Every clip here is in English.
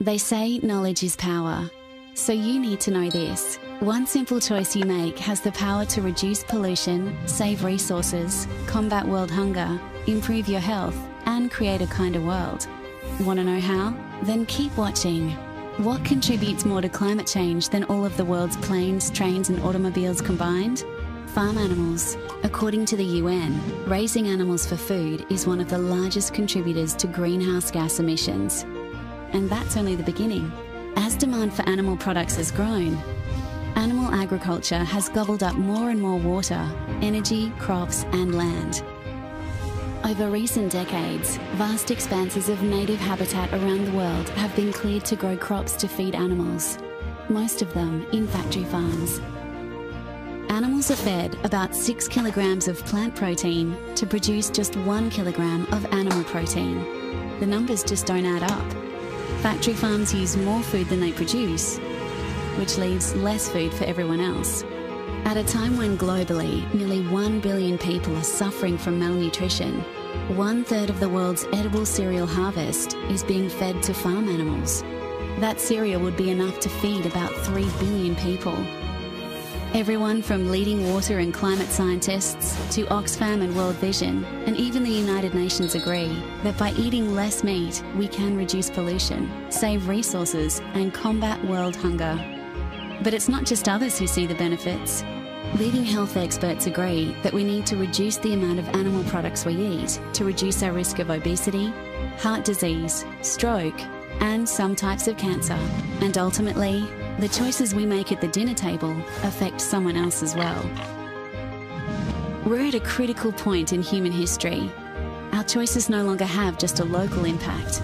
They say knowledge is power. So you need to know this. One simple choice you make has the power to reduce pollution, save resources, combat world hunger, improve your health, and create a kinder world. Want to know how? Then keep watching. What contributes more to climate change than all of the world's planes, trains, and automobiles combined? Farm animals. According to the UN, raising animals for food is one of the largest contributors to greenhouse gas emissions. And that's only the beginning. As demand for animal products has grown, animal agriculture has gobbled up more and more water, energy, crops, and land. Over recent decades, vast expanses of native habitat around the world have been cleared to grow crops to feed animals, most of them in factory farms. Animals are fed about 6 kilograms of plant protein to produce just 1 kilogram of animal protein. The numbers just don't add up. Factory farms use more food than they produce, which leaves less food for everyone else. At a time when globally, nearly 1 billion people are suffering from malnutrition, 1/3 of the world's edible cereal harvest is being fed to farm animals. That cereal would be enough to feed about 3 billion people. Everyone from leading water and climate scientists to Oxfam and World Vision, and even the United Nations agree that by eating less meat, we can reduce pollution, save resources, and combat world hunger. But it's not just others who see the benefits. Leading health experts agree that we need to reduce the amount of animal products we eat to reduce our risk of obesity, heart disease, stroke, and some types of cancer. And ultimately, the choices we make at the dinner table affect someone else as well. We're at a critical point in human history. Our choices no longer have just a local impact.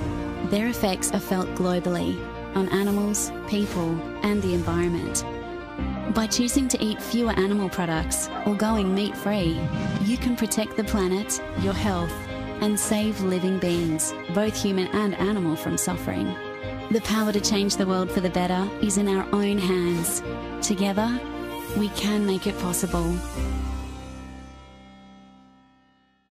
Their effects are felt globally on animals, people, and the environment. By choosing to eat fewer animal products or going meat-free, you can protect the planet, your health, and save living beings, both human and animal, from suffering. The power to change the world for the better is in our own hands. Together, we can make it possible.